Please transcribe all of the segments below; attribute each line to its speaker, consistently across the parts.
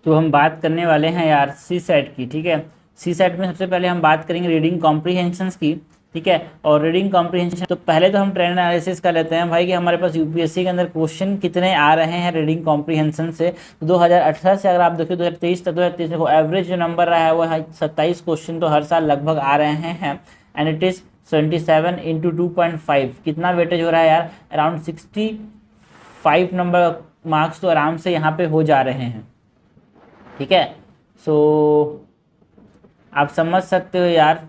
Speaker 1: तो हम बात करने वाले हैं यार सी सेट की। ठीक है, सी सेट में सबसे पहले हम बात करेंगे रीडिंग कॉम्प्रीहेंशंस की। ठीक है, और रीडिंग कॉम्प्रीहेंशन तो पहले तो हम ट्रेंड एनालिसिस कर लेते हैं भाई कि हमारे पास यूपीएससी के अंदर क्वेश्चन कितने आ रहे हैं रीडिंग कॉम्प्रीहेंशन से। तो 2018 से अगर आप देखिए 2023 तक, 2023 देखो एवरेज जो नंबर रहा है वो है 27 क्वेश्चन तो हर साल लगभग आ रहे हैं। एंड इट इज़ 77 इंटू 2.5 कितना वेटेज हो रहा है यार, अराउंड 65 नंबर मार्क्स तो आराम से यहाँ पे हो जा रहे हैं। ठीक है, सो आप समझ सकते हो यार,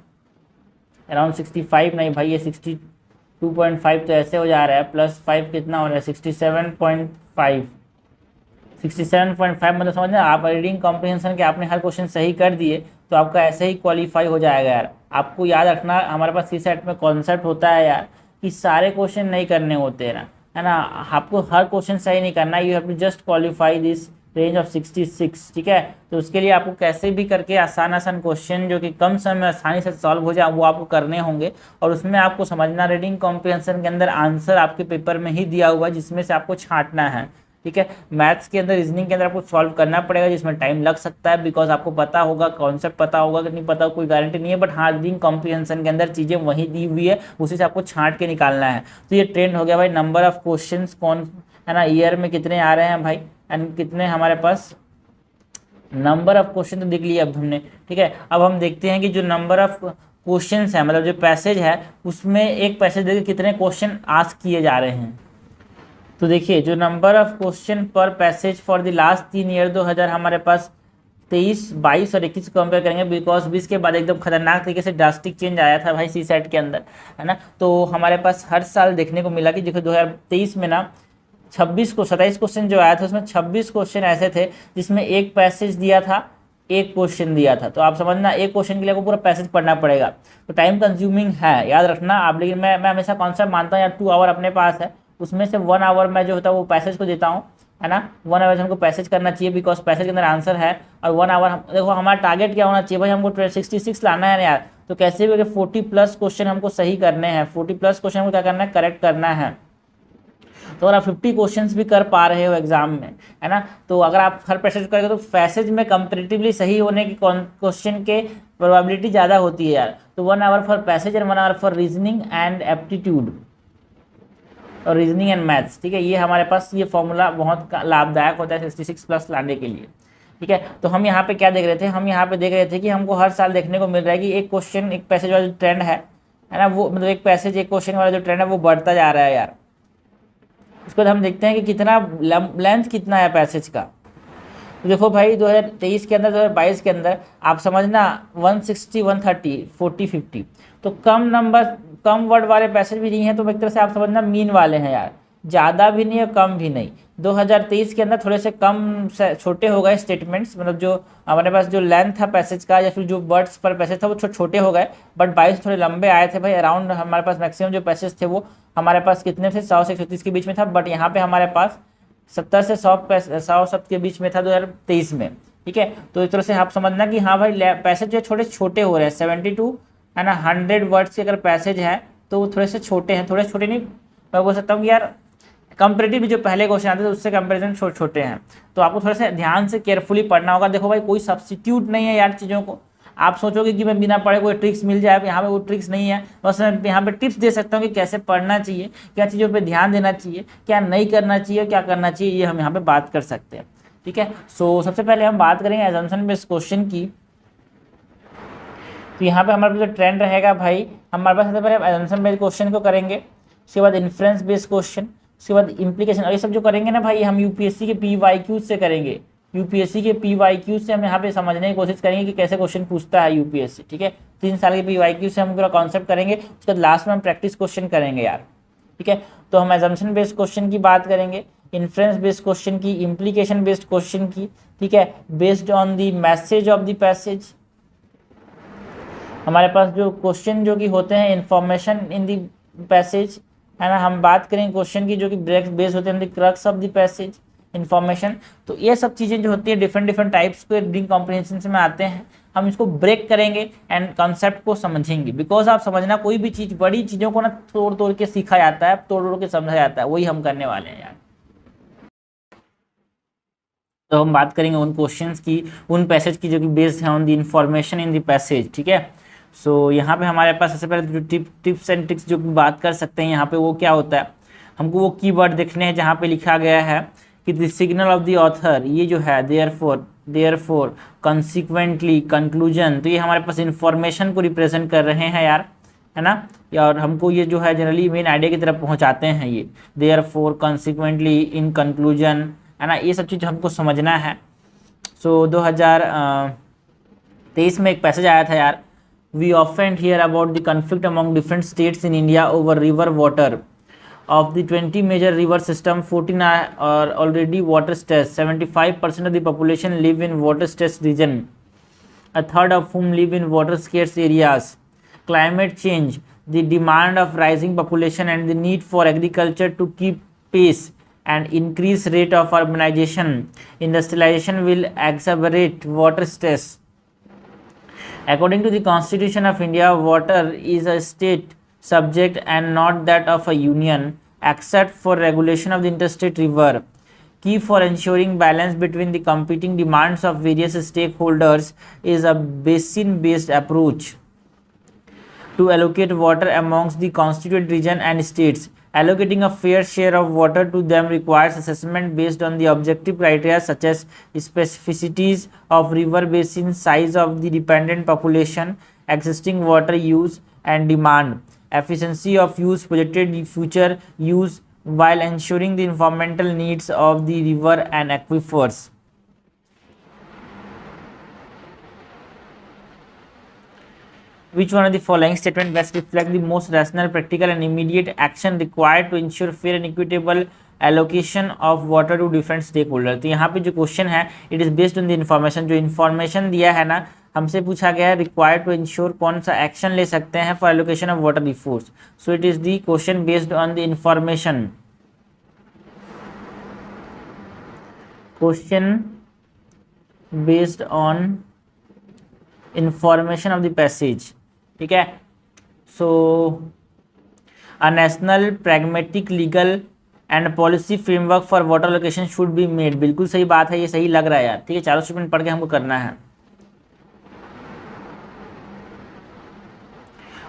Speaker 1: अराउंड 65 नहीं भाई, ये 62.5 तो ऐसे हो जा रहा है, +5 कितना हो रहा है 67.5। 67.5 मतलब समझना, आप रीडिंग कॉम्प्रिहेंशन के आपने हर क्वेश्चन सही कर दिए तो आपका ऐसे ही क्वालिफाई हो जाएगा यार। आपको याद रखना हमारे पास सी सेट में कॉन्सेप्ट होता है यार कि सारे क्वेश्चन नहीं करने होते हैं ना, है ना। आपको हर क्वेश्चन सही नहीं करना, you have to just qualify this range of 66। ठीक है, तो उसके लिए आपको कैसे भी करके आसान आसान क्वेश्चन जो कि कम समय में आसानी से सॉल्व हो जाए वो आपको करने होंगे। और उसमें आपको समझना रीडिंग कॉम्प्रिहेंशन के अंदर आंसर आपके पेपर में ही दिया हुआ है जिसमें से आपको छांटना है। ठीक है, मैथ्स के अंदर रीजनिंग के अंदर आपको सॉल्व करना पड़ेगा जिसमें टाइम लग सकता है, बिकॉज आपको पता होगा कॉन्सेप्ट पता होगा कि नहीं पता कोई गारंटी नहीं है, बट हाँ रीडिंग कॉम्प्रिहेंशन के अंदर चीज़ें वही दी हुई है, उसी से आपको छांट के निकालना है। तो ये ट्रेंड हो गया भाई, नंबर ऑफ क्वेश्चन कौन है ना ईयर में कितने आ रहे हैं भाई, एंड कितने हमारे पास नंबर ऑफ क्वेश्चन तो देख लिया अब हमने। ठीक है, अब हम देखते हैं कि जो नंबर ऑफ क्वेश्चंस है मतलब जो पैसेज है उसमें एक पैसेज देखिए कितने क्वेश्चन आस्क किए जा रहे हैं। तो देखिए जो नंबर ऑफ क्वेश्चन पर passage for the last 3 year 2000 हमारे पास 23, 22 और 21 को कंपेयर करेंगे, बिकॉज 20 के बाद एकदम खतरनाक तरीके से ड्रास्टिक चेंज आया था भाई सी सेट के अंदर, है ना। तो हमारे पास हर साल देखने को मिला कि देखो 2023 में ना 27 क्वेश्चन जो आया था उसमें 26 क्वेश्चन ऐसे थे जिसमें एक पैसेज दिया था, एक क्वेश्चन दिया था। तो आप समझना एक क्वेश्चन के लिए आपको पूरा पैसेज पढ़ना पड़ेगा, तो टाइम कंज्यूमिंग है, याद रखना आप। लेकिन मैं हमेशा कॉन्सेप्ट मानता हूँ यार 2 आवर अपने पास है, उसमें से 1 आवर मैं जो होता है वो पैसेज को देता हूँ, है ना। 1 आवर हमको पैसेज करना चाहिए बिकॉज पैसेज के अंदर आंसर है। और 1 आवर देखो हमारा टारगेट क्या होना चाहिए भाई, हमको 66 लाना है ना यार। तो कैसे भी 40+ क्वेश्चन हमको सही करने हैं, 40+ क्वेश्चन हमको क्या करना है, करेक्ट करना है। तो अगर आप 50 क्वेश्चंस भी कर पा रहे हो एग्जाम में, है ना, तो अगर आप हर पैसेज करेंगे तो पैसेज में कंपेरेटिवली सही होने की क्वेश्चन के प्रोबेबिलिटी ज़्यादा होती है यार। तो 1 hour for passage and 1 hour for reasoning and aptitude और रीजनिंग एंड मैथ्स। ठीक है, ये हमारे पास ये फॉर्मूला बहुत लाभदायक होता है 66+ लाने के लिए। ठीक है, तो हम यहाँ पे क्या देख रहे थे, हम यहाँ पे देख रहे थे कि हमको हर साल देखने को मिल रहा है कि एक क्वेश्चन एक पैसेज वाला जो ट्रेंड है ना, वो मतलब एक पैसेज एक क्वेश्चन वाला जो ट्रेंड है वो बढ़ता जा रहा है यार। उसके बाद हम देखते हैं कि कितना लेंथ कितना है पैसेज का। तो देखो भाई 2023 के अंदर 2022 के अंदर आप समझना 160, 130, 40, 50 तो कम वर्ड वाले पैसेज भी नहीं है, तो एक तरह से आप समझना मीन वाले हैं यार, ज़्यादा भी नहीं और कम भी नहीं। 2023 के अंदर थोड़े से कम से छोटे हो गए स्टेटमेंट्स, मतलब जो हमारे पास जो लेंथ था पैसेज का या फिर जो वर्ड्स पर पैसेज था वो छोटे हो गए, बट 22 थोड़े लंबे आए थे भाई। अराउंड हमारे पास मैक्सिमम जो पैसेज थे वो हमारे पास कितने थे, 100 से 130 के बीच में था, बट यहाँ पे हमारे पास 70 से 100 शब्द के बीच में था 2023 में। ठीक है, तो एक तरह से आप समझना कि हाँ भाई पैसेज जो छोटे छोटे हो रहे हैं, 72 है ना 100 वर्ड्स के अगर पैसेज है तो वो थोड़े से छोटे हैं, थोड़े छोटे नहीं मैं बोल सकता हूँ कि यार कंपेरेटिवली जो पहले क्वेश्चन आते थे उससे कंपेरिजन छोटे हैं। तो आपको थोड़ा सा ध्यान से केयरफुली पढ़ना होगा। देखो भाई कोई सब्स्टिट्यूट नहीं है यार चीज़ों को, आप सोचोगे कि मैं बिना पढ़े कोई ट्रिक्स मिल जाए, यहाँ पे वो ट्रिक्स नहीं है। बस मैं यहाँ पे टिप्स दे सकता हूँ कि कैसे पढ़ना चाहिए, क्या चीज़ों पे ध्यान देना चाहिए, क्या नहीं करना चाहिए, क्या करना चाहिए, ये हम यहाँ पे बात कर सकते हैं। ठीक है, सो सबसे पहले हम बात करेंगे एजम्पशन बेस्ड क्वेश्चन की। तो यहाँ पे हमारे पास जो ट्रेंड रहेगा भाई, हमारे पास सबसे पहले एजम्पशन बेस्ड क्वेश्चन को करेंगे, उसके बाद इन्फ्रेंस बेस्ड क्वेश्चन, उसके बाद इम्प्लीकेशन। और ये सब जो करेंगे ना भाई हम यूपीएससी के PYQ से करेंगे, यूपीएससी के PYQ से हम यहाँ पे समझने की कोशिश करेंगे कि कैसे क्वेश्चन पूछता है यूपीएससी। ठीक है, 3 साल के PYQ से हम पूरा कॉन्सेप्ट करेंगे, उसके बाद लास्ट में हम प्रैक्टिस क्वेश्चन करेंगे यार। ठीक है, तो हम एजम्पशन बेस्ड क्वेश्चन की बात करेंगे, इन्फ्रेंस बेस्ड क्वेश्चन की, इम्प्लीकेशन बेस्ड क्वेश्चन की। ठीक है, based on the message of the passage, हमारे पास जो क्वेश्चन जो कि होते हैं इन्फॉर्मेशन इन द पैसेज, है ना। हम बात करेंगे क्वेश्चन की जो कि बेस्ड होते हैं the crux of the passage information. तो ये सब चीज़ें जो होती है डिफरेंट टाइप्स के रीडिंग कॉम्प्रिहेंशन में आते हैं, हम इसको ब्रेक करेंगे एंड कॉन्सेप्ट को समझेंगे। बिकॉज आप समझना कोई भी चीज़ बड़ी चीज़ों को ना तोड़ तोड़ के सीखा जाता है, तोड़ तोड़ के समझा जाता है, वही हम करने वाले हैं यार। तो हम बात करेंगे उन क्वेश्चंस की, उन पैसेज की जो कि बेस्ड है on the information in the passage, ठीक है। सो यहाँ पे हमारे पास सबसे पहले जो टिप्स एंड ट्रिक्स जो बात कर सकते हैं यहाँ पे वो क्या होता है, हमको वो कीवर्ड देखने हैं जहाँ पे लिखा गया है कि the signal of the author, ये जो है देयरफॉर कंसिक्वेंटली कंक्लूजन, तो ये हमारे पास इंफॉर्मेशन को रिप्रेजेंट कर रहे हैं यार, है ना। और हमको ये जो है जनरली मेन आइडिया की तरफ पहुंचाते हैं ये देयरफॉर कंसिक्वेंटली इन कंक्लूजन, है ना, ये सब चीज़ हमको समझना है। सो 2023 में एक पैसेज आया था यार, we often hear about the conflict among different states in India over river water of the 20 major river system, 14 are already water stressed, 75% of the population live in water stressed region, a third of whom live in water scarce areas. Climate change, the demand of rising population and the need for agriculture to keep pace and increase rate of urbanization, industrialization will exacerbate water stress. According to the Constitution of India, water is a state subject and not that of a union, except for regulation of the interstate river. Key for ensuring balance between the competing demands of various stakeholders is a basin-based approach to allocate water amongst the constituent region and states. Allocating a fair share of water to them requires assessment based on the objective criteria such as specificities of river basin, size of the dependent population, existing water use and demand, efficiency of use, projected future use, while ensuring the environmental needs of the river and aquifers. Which one of the following statement best reflect the most rational, practical and immediate action required to ensure fair and equitable allocation of water to different stakeholders? तो यहाँ पे जो question है it is based on the information, जो information दिया है ना हमसे पूछा गया है रिक्वायर्ड टू इंश्योर कौन सा एक्शन ले सकते हैं for allocation of water resource. So it is the question based on the information, question based on information of the passage, ठीक है। So a national pragmatic legal and policy framework for water allocation should be made, बिल्कुल सही बात है, ये सही लग रहा है यार, ठीक है। चारों स्टेटमेंट पढ़ के हमको करना है।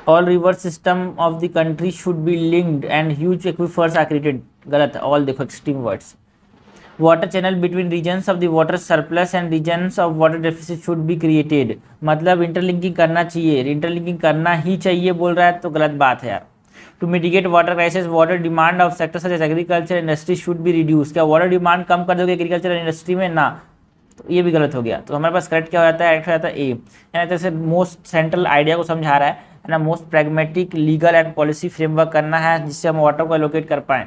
Speaker 1: All river system of the country should be linked and huge aquifers are created, गलत है, ऑल देखो extreme words. Water channel between regions of the water surplus and regions of water deficit should be created, मतलब interlinking करना चाहिए, interlinking करना ही चाहिए बोल रहा है तो गलत बात है यार। To mitigate water crisis, water demand of sector such as agriculture industry should be reduce, क्या वाटर डिमांड कम कर दोगे एग्रीकल्चर इंडस्ट्री में? ना, तो ये भी गलत हो गया। तो हमारे पास करेक्ट क्या हो जाता है, करेक्ट हो जाता है ए, यानी जैसे मोस्ट सेंट्रल आइडिया को समझा रहा है ना, most pragmatic legal and policy framework करना है जिससे हम वाटर को एलोकेट कर पाएँ।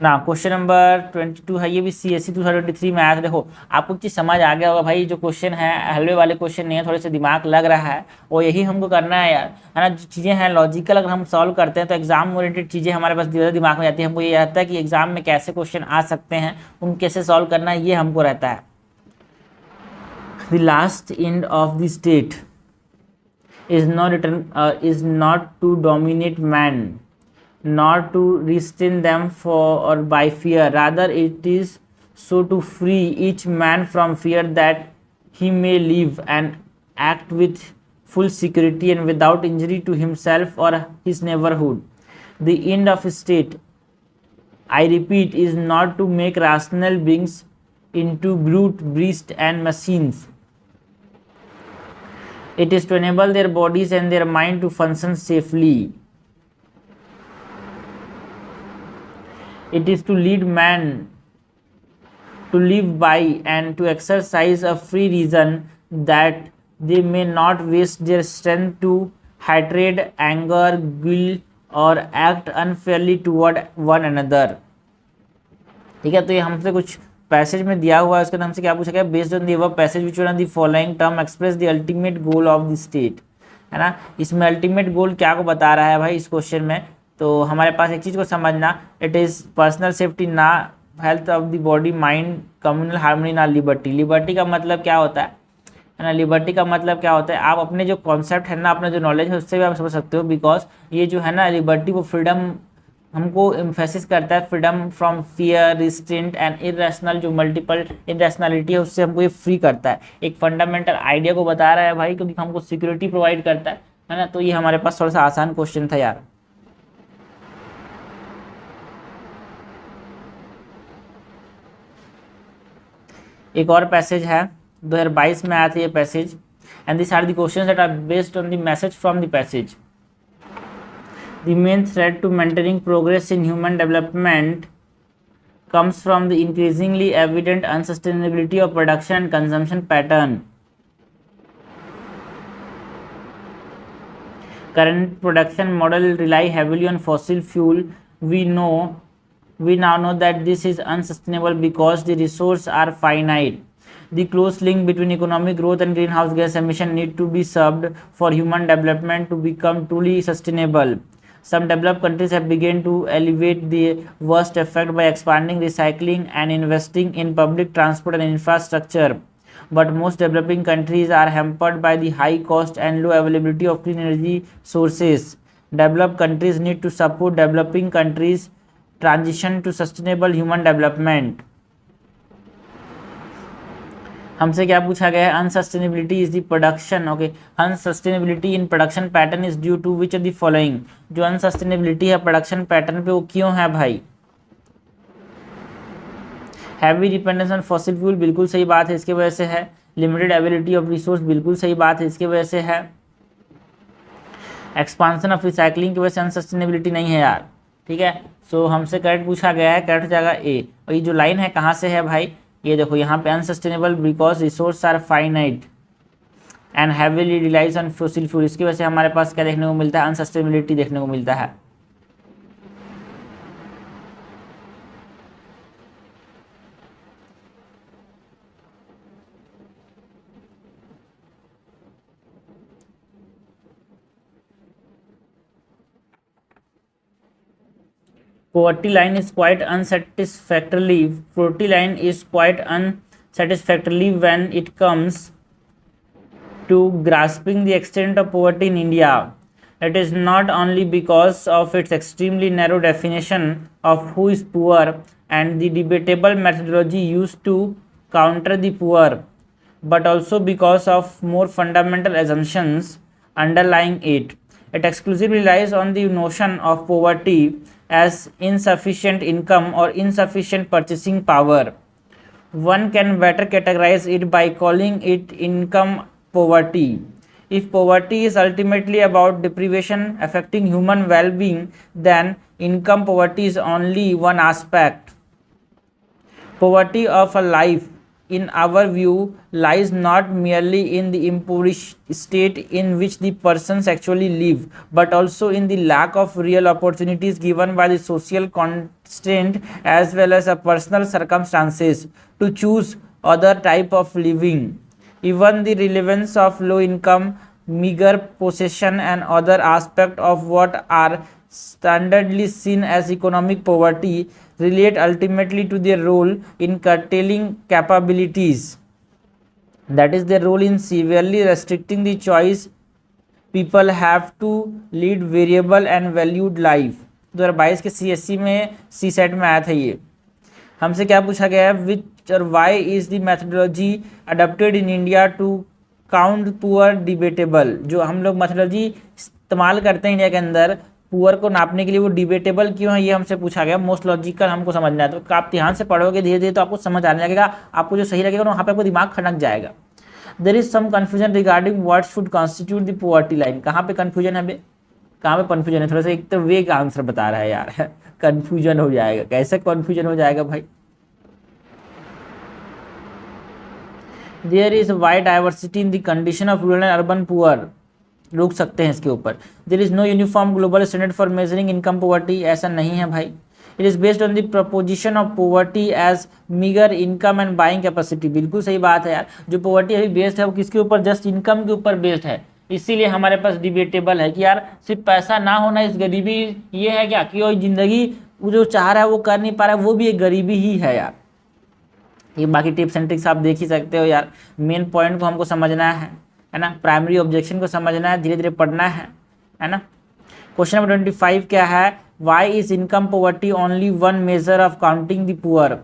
Speaker 1: ना क्वेश्चन नंबर 22 है, ये भी CSE 2023 में आया था। देखो आपको चीज़ समझ आ गया होगा भाई, जो क्वेश्चन है हलवे वाले क्वेश्चन नहीं है, थोड़े से दिमाग लग रहा है और यही हमको करना है यार, है ना। जो चीज़ें हैं लॉजिकल अगर हम सॉल्व करते हैं तो एग्जाम ओरिएंटेड चीज़ें हमारे पास दिमाग में आती है, हमको ये रहता है कि एग्जाम में कैसे क्वेश्चन आ सकते हैं, उन कैसे सॉल्व करना है, ये हमको रहता है। The last end of the state is not to dominate man, not to restrain them for or by fear, rather it is so to free each man from fear that he may live and act with full security and without injury to himself or his neighborhood. The end of state, I repeat, is not to make rational beings into brute beasts and machines. It is to enable their bodies and their mind to function safely. It is to lead man to live by and to exercise a free reason that they may not waste their strength to hatred, anger, guilt or act unfairly toward one another. ठीक है, तो ये हमसे कुछ passage में दिया हुआ है, उसके हमसे क्या पूछा गया, based on the above passage which one of the following term express the ultimate goal of the state, है ना। इसमें अल्टीमेट गोल क्या को बता रहा है भाई इस क्वेश्चन में, तो हमारे पास एक चीज़ को समझना, इट इज़ पर्सनल सेफ्टी, ना health of the body mind, communal harmony, ना लिबर्टी। लिबर्टी का मतलब क्या होता है ना, लिबर्टी का मतलब क्या होता है, आप अपने जो कॉन्सेप्ट है ना, अपना जो नॉलेज है उससे भी आप समझ सकते हो, बिकॉज ये जो है ना लिबर्टी वो फ्रीडम हमको एम्फेसिस करता है freedom from fear, restraint and irrational, जो मल्टीपल इरेशनलिटी है उससे हमको ये फ्री करता है, एक फंडामेंटल आइडिया को बता रहा है भाई, क्योंकि हमको सिक्योरिटी प्रोवाइड करता है ना। तो ये हमारे पास थोड़ा सा आसान क्वेश्चन था यार। एक और पैसेज है 2022 में आया था ये passage, and this are the questions that are based on the message from the passage. The main threat to maintaining progress in human development comes from the increasingly evident unsustainability of production and consumption pattern. Current production model rely heavily on fossil fuel. We now know that this is unsustainable because the resources are finite. The close link between economic growth and greenhouse gas emission need to be served for human development to become truly sustainable. Some developed countries have begun to alleviate the worst effect by expanding recycling and investing in public transport and infrastructure. But most developing countries are hampered by the high cost and low availability of clean energy sources. Developed countries need to support developing countries' transition to sustainable human development. हमसे क्या पूछा गया है, unsustainability is the production, okay, unsustainability in production pattern is due to which of the following. जो unsustainability है production pattern पे वो क्यों है भाई? Heavy dependence on fossil fuel, बिल्कुल सही बात है, इसके वजह से है। लिमिटेड अवेलेबिलिटी ऑफ रिसोर्स, बिल्कुल सही बात है, इसके वजह से है। एक्सपांसन ऑफ रिसाइकलिंग की वजह से अनसस्टेनेबिलिटी नहीं है यार, ठीक है। सो हमसे करेक्ट पूछा गया है, करेक्ट हो जाएगा ए। और ये जो लाइन है कहाँ से है भाई, ये देखो यहाँ पे unsustainable because resource are finite and heavily relies on fossil fuel, इसकी वजह से हमारे पास क्या देखने को मिलता है, अनसस्टेनेबिलिटी देखने को मिलता है। Poverty line is quite unsatisfactorily. Poverty line is quite unsatisfactorily when it comes to grasping the extent of poverty in India. It is not only because of its extremely narrow definition of who is poor and the debatable methodology used to counter the poor, but also because of more fundamental assumptions underlying it. It exclusively relies on the notion of poverty as insufficient income or insufficient purchasing power. One can better categorize it by calling it income poverty. If poverty is ultimately about deprivation affecting human well-being, then income poverty is only one aspect. Poverty of a life, in our view, lies not merely in the impoverished state in which the persons actually live, but also in the lack of real opportunities given by the social constraint as well as a personal circumstances to choose other type of living. Even the relevance of low income, meager possession and other aspect of what are standardly seen as economic poverty relate ultimately to their role in curtailing capabilities, that is their role in severely restricting the choice people have to lead variable and valued life। 2022 के CSC में सी set में आया था ये। हमसे क्या पूछा गया है, विच और why is the methodology adopted in India to count poor debatable. जो हम लोग मैथडोलॉजी इस्तेमाल करते हैं इंडिया के अंदर पुअर को नापने के लिए, वो डिबेटेबल क्यों है ये हमसे पूछा गया। मोस्ट लॉजिकल हमको समझना है, तो आप ध्यान से पढ़ोगे धीरे धीरे तो आपको समझ आने लगेगा, आपको जो सही लगेगा वहाँ पे आपको दिमाग खनक जाएगा। There is some confusion regarding what should constitute the poverty line. कहाँ पे कन्फ्यूजन है, कहाँ पे कन्फ्यूजन है? थोड़ा सा एक तो वेग आंसर बता रहा है यार, कन्फ्यूजन हो जाएगा। कैसे कन्फ्यूजन हो जाएगा भाई? There is wide diversity in the condition of rural and urban poor. रुक सकते हैं इसके ऊपर। There is no uniform global standard for measuring income poverty. ऐसा नहीं है भाई। It is based on the proposition of poverty as meagre income and buying capacity. बिल्कुल सही बात है यार, जो पोवर्टी अभी बेस्ड है वो किसके ऊपर, जस्ट इनकम के ऊपर बेस्ड है। इसीलिए हमारे पास डिबेटेबल है कि यार सिर्फ पैसा ना होना इस गरीबी ये है क्या कि वो जिंदगी वो जो चाह रहा है वो कर नहीं पा रहा है, वो भी एक गरीबी ही है यार। ये बाकी टिप्स एंड ट्रिक्स आप देख ही सकते हो यार। मेन पॉइंट को हमको समझना है ना, प्राइमरी ऑब्जेक्शन को समझना है, धीरे धीरे पढ़ना है ना। क्वेश्चन नंबर 25 क्या है, why is income poverty only one major of counting the poor,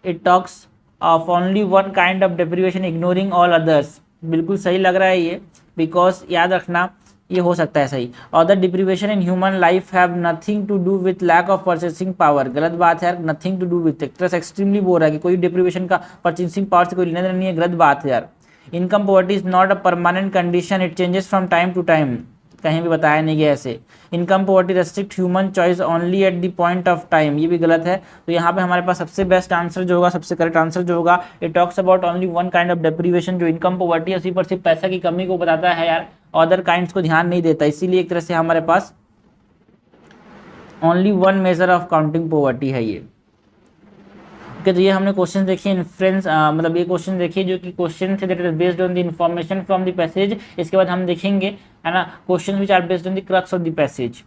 Speaker 1: it talks of only one kind of deprivation ignoring all others. बिल्कुल सही लग रहा है ये, बिकॉज याद रखना ये हो सकता है सही। Other deprivation in human life have nothing to do with lack of purchasing power, गलत बात है यार, नथिंग टू डू विथ, एक तरह से एक्सट्रीमली बोल रहा है कि कोई डिप्रीवेशन का परचेसिंग पावर से कोई लेना देना नहीं है, गलत बात है यार। Income poverty is not a permanent condition, it changes from time to time, कहीं भी बताया नहीं गया ऐसे। Income poverty restrict human choice only at the point of time, ये भी गलत है। तो यहाँ पे हमारे पास सबसे बेस्ट आंसर जो होगा, सबसे करेक्ट आंसर जो होगा, it talks about only one kind of deprivation, जो इनकम पॉवर्टी है उसी पर सिर्फ पैसा की कमी को बताता है यार, अदर काइंड्स को ध्यान नहीं देता, इसीलिए एक तरह से हमारे पास only one major of counting poverty है ये। ओके, तो ये हमने क्वेश्चन देखिए इन्फ्रेंस, मतलब ये क्वेश्चन देखिए जो कि क्वेश्चन थे that is based on the information from the passage. इसके बाद हम देखेंगे है ना question which are based on the crux of the passage.